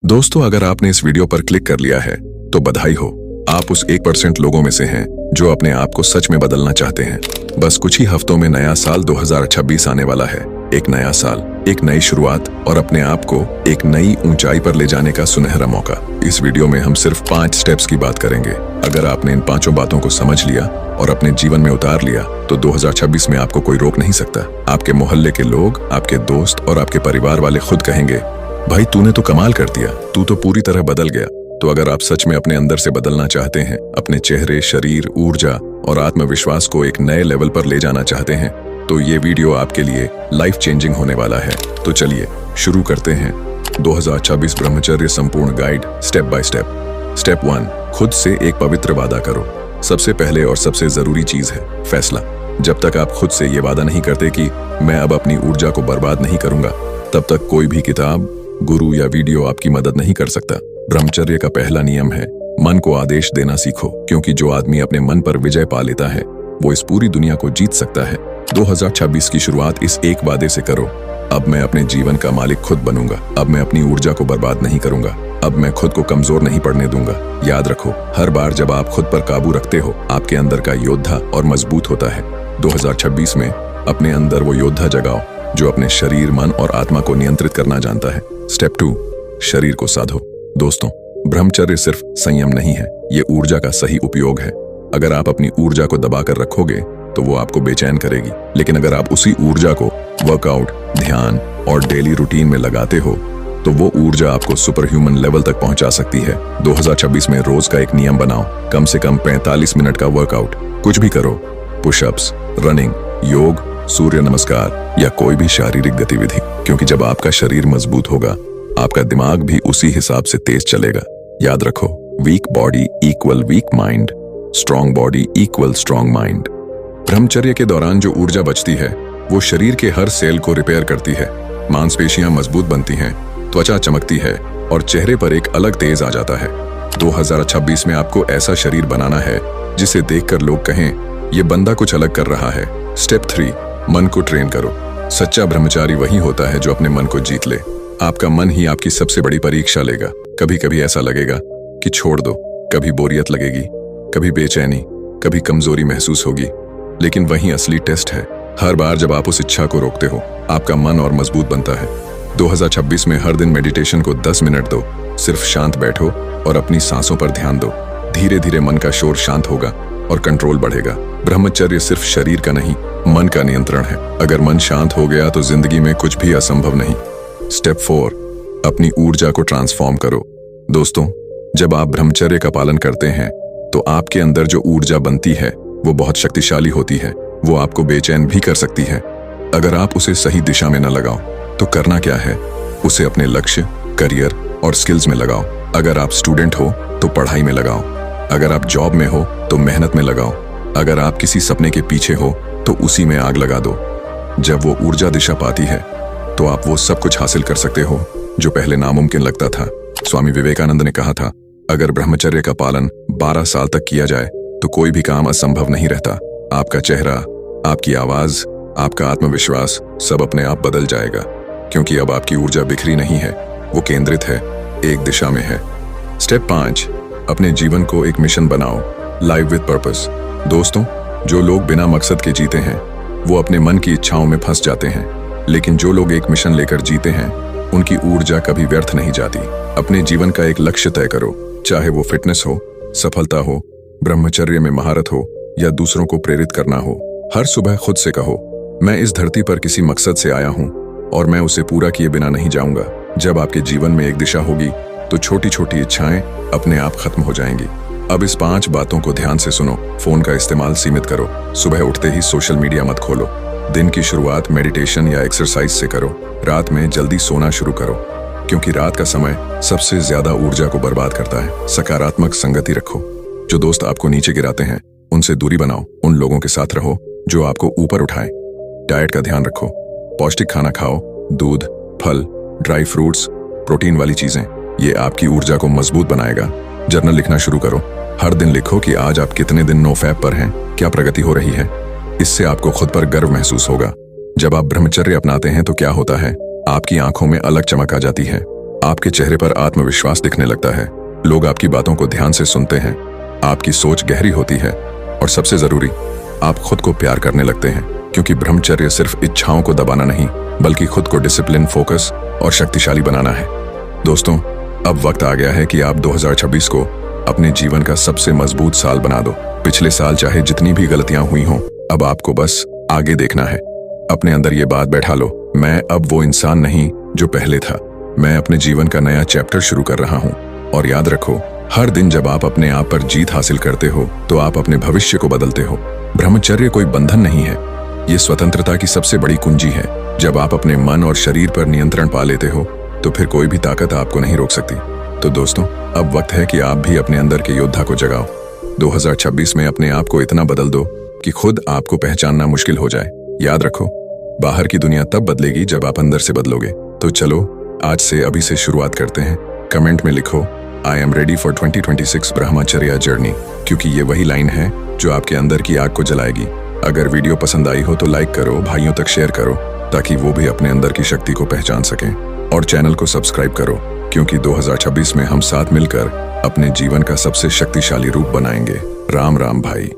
दोस्तों, अगर आपने इस वीडियो पर क्लिक कर लिया है तो बधाई हो। आप उस 1% लोगों में से हैं जो अपने आप को सच में बदलना चाहते हैं। बस कुछ ही हफ्तों में नया साल 2026 आने वाला है। एक नया साल, एक नई शुरुआत और अपने आप को एक नई ऊंचाई पर ले जाने का सुनहरा मौका। इस वीडियो में हम सिर्फ 5 स्टेप्स की बात करेंगे। अगर आपने इन 5 बातों को समझ लिया और अपने जीवन में उतार लिया तो 2026 में आपको कोई रोक नहीं सकता। आपके मोहल्ले के लोग, आपके दोस्त और आपके परिवार वाले खुद कहेंगे, भाई तूने तो कमाल कर दिया, तू तो पूरी तरह बदल गया। तो अगर आप सच में अपने अंदर से बदलना चाहते हैं, अपने चेहरे, शरीर, ऊर्जा और आत्मविश्वास को एक नए लेवल पर ले जाना चाहते हैं, तो ये वीडियो आपके लिए लाइफ चेंजिंग होने वाला है। तो चलिए शुरू करते हैं 2026 ब्रह्मचर्य संपूर्ण guide step by step. Step 1, खुद से एक पवित्र वादा करो। सबसे पहले और सबसे जरूरी चीज है फैसला। जब तक आप खुद से ये वादा नहीं करते कि मैं अब अपनी ऊर्जा को बर्बाद नहीं करूंगा, तब तक कोई भी किताब, गुरु या वीडियो आपकी मदद नहीं कर सकता। ब्रह्मचर्य का पहला नियम है, मन को आदेश देना सीखो, क्योंकि जो आदमी अपने मन पर विजय पा लेता है वो इस पूरी दुनिया को जीत सकता है। 2026 की शुरुआत इस एक वादे से करो, अब मैं अपने जीवन का मालिक खुद बनूंगा। अब मैं अपनी ऊर्जा को बर्बाद नहीं करूंगा। अब मैं खुद को कमजोर नहीं पड़ने दूंगा। याद रखो, हर बार जब आप खुद पर काबू रखते हो, आपके अंदर का योद्धा और मजबूत होता है। 2026 में अपने अंदर वो योद्धा जगाओ जो अपने शरीर, मन और आत्मा को नियंत्रित करना जानता है। स्टेप 2, शरीर को साधो। दोस्तों, ब्रह्मचर्य सिर्फ संयम नहीं है, ये ऊर्जा का सही उपयोग है। अगर आप अपनी ऊर्जा को दबाकर रखोगे तो वो आपको बेचैन करेगी, लेकिन अगर आप उसी ऊर्जा को वर्कआउट, ध्यान और डेली रूटीन में लगाते हो तो वो ऊर्जा आपको सुपर ह्यूमन लेवल तक पहुंचा सकती है। 2026 में रोज का एक नियम बनाओ, कम से कम 45 मिनट का वर्कआउट। कुछ भी करो, पुशअप्स, रनिंग, योग, सूर्य नमस्कार या कोई भी शारीरिक गतिविधि, क्योंकि जब आपका शरीर मजबूत होगा, आपका दिमाग भी उसी हिसाब से तेज चलेगा। याद रखो, weak body equal weak mind, strong body equal strong mind. ब्रह्मचर्य के दौरान जो ऊर्जा बचती है वो शरीर के हर सेल को रिपेयर करती है। मांसपेशियां मजबूत बनती हैं, त्वचा चमकती है और चेहरे पर एक अलग तेज आ जाता है। 2026 में आपको ऐसा शरीर बनाना है जिसे देखकर लोग कहें, ये बंदा कुछ अलग कर रहा है। स्टेप 3, मन को ट्रेन करो। सच्चा ब्रह्मचारी वही होता है जो अपने मन को जीत ले। आपका मन ही आपकी सबसे बड़ी परीक्षा लेगा। कभी कभी ऐसा लगेगा कि छोड़ दो, कभी बोरियत लगेगी, कभी बेचैनी, कभी कमजोरी महसूस होगी, लेकिन वही असली टेस्ट है। हर बार जब आप उस इच्छा को रोकते हो, आपका मन और मजबूत बनता है। 2026 में हर दिन मेडिटेशन को 10 मिनट दो। सिर्फ शांत बैठो और अपनी सांसों पर ध्यान दो। धीरे धीरे मन का शोर शांत होगा और कंट्रोल बढ़ेगा। ब्रह्मचर्य सिर्फ शरीर का नहीं, मन का नियंत्रण है। अगर मन शांत हो गया तो जिंदगी में कुछ भी असंभव नहीं। स्टेप 4, अपनी ऊर्जा को ट्रांसफॉर्म करो। दोस्तों, जब आप ब्रह्मचर्य का पालन करते हैं तो आपके अंदर जो ऊर्जा बनती है वो बहुत शक्तिशाली होती है। वो आपको बेचैन भी कर सकती है। अगर आप उसे सही दिशा में न लगाओ तो करना क्या है, उसे अपने लक्ष्य, करियर और स्किल्स में लगाओ। अगर आप स्टूडेंट हो तो पढ़ाई में लगाओ। अगर आप जॉब में हो तो मेहनत में लगाओ। अगर आप किसी सपने के पीछे हो तो उसी में आग लगा दो। जब वो ऊर्जा दिशा पाती है तो आप वो सब कुछ हासिल कर सकते हो जो पहले नामुमकिन लगता था। स्वामी विवेकानंद ने कहा था, अगर ब्रह्मचर्य का पालन 12 साल तक किया जाए तो कोई भी काम असंभव नहीं रहता। आपका चेहरा, आपकी आवाज, आपका आत्मविश्वास सब अपने आप बदल जाएगा, क्योंकि अब आपकी ऊर्जा बिखरी नहीं है, वो केंद्रित है, एक दिशा में है। स्टेप 5, अपने जीवन को एक मिशन बनाओ। Live with purpose. दोस्तों, जो लोग बिना मकसद के जीते हैं वो अपने मन की इच्छाओं में फंस जाते हैं, लेकिन जो लोग एक मिशन लेकर जीते हैं उनकी ऊर्जा कभी व्यर्थ नहीं जाती। अपने जीवन का एक लक्ष्य तय करो, चाहे वो फिटनेस हो, सफलता हो, ब्रह्मचर्य में महारत हो या दूसरों को प्रेरित करना हो। हर सुबह खुद से कहो, मैं इस धरती पर किसी मकसद से आया हूं और मैं उसे पूरा किए बिना नहीं जाऊंगा। जब आपके जीवन में एक दिशा होगी तो छोटी छोटी इच्छाएं अपने आप खत्म हो जाएंगी। अब इस 5 बातों को ध्यान से सुनो। फोन का इस्तेमाल सीमित करो। सुबह उठते ही सोशल मीडिया मत खोलो। दिन की शुरुआत मेडिटेशन या एक्सरसाइज से करो। रात में जल्दी सोना शुरू करो, क्योंकि रात का समय सबसे ज्यादा ऊर्जा को बर्बाद करता है। सकारात्मक संगति रखो। जो दोस्त आपको नीचे गिराते हैं उनसे दूरी बनाओ। उन लोगों के साथ रहो जो आपको ऊपर उठाए। डाइट का ध्यान रखो। पौष्टिक खाना खाओ। दूध, फल, ड्राई फ्रूट्स, प्रोटीन वाली चीजें, ये आपकी ऊर्जा को मजबूत बनाएगा। जर्नल लिखना शुरू करो। हर दिन लिखो कि आज आप कितने दिन नो फैप पर हैं, क्या प्रगति हो रही है। इससे आपको खुद पर गर्व महसूस होगा। जब आप ब्रह्मचर्य अपनाते हैं तो क्या होता है, आपकी आंखों में अलग चमक आ जाती है। आपके चेहरे पर आत्मविश्वास दिखने लगता है, लोग आपकी बातों को ध्यान से सुनते हैं, आपकी सोच गहरी होती है और सबसे जरूरी, आप खुद को प्यार करने लगते हैं, क्योंकि ब्रह्मचर्य सिर्फ इच्छाओं को दबाना नहीं बल्कि खुद को डिसिप्लिन, फोकस और शक्तिशाली बनाना है। दोस्तों, अब वक्त आ गया है कि आप 2026 को अपने जीवन का सबसे मजबूत साल बना दो। पिछले साल चाहे जितनी भी गलतियां हुई हों, अब आपको बस आगे देखना है। अपने अंदर ये बात बैठा लो, मैं अब वो इंसान नहीं जो पहले था, मैं अपने जीवन का नया चैप्टर शुरू कर रहा हूँ। और याद रखो, हर दिन जब आप अपने आप पर जीत हासिल करते हो तो आप अपने भविष्य को बदलते हो। ब्रह्मचर्य कोई बंधन नहीं है, ये स्वतंत्रता की सबसे बड़ी कुंजी है। जब आप अपने मन और शरीर पर नियंत्रण पा लेते हो तो फिर कोई भी ताकत आपको नहीं रोक सकती। तो दोस्तों, अब वक्त है कि आप भी अपने अंदर के योद्धा को जगाओ। 2026 में अपने आप को इतना बदल दो कि खुद आपको पहचानना मुश्किल हो जाए। याद रखो, बाहर की दुनिया तब बदलेगी जब आप अंदर से बदलोगे। तो चलो आज से अभी से शुरुआत करते हैं। कमेंट में लिखो, आई एम रेडी फॉर 2026 ब्रह्मचर्य जर्नी, क्योंकि ये वही लाइन है जो आपके अंदर की आग को जलाएगी। अगर वीडियो पसंद आई हो तो लाइक करो, भाइयों तक शेयर करो ताकि वो भी अपने अंदर की शक्ति को पहचान सकें, और चैनल को सब्सक्राइब करो, क्योंकि 2026 में हम साथ मिलकर अपने जीवन का सबसे शक्तिशाली रूप बनाएंगे। राम राम भाई।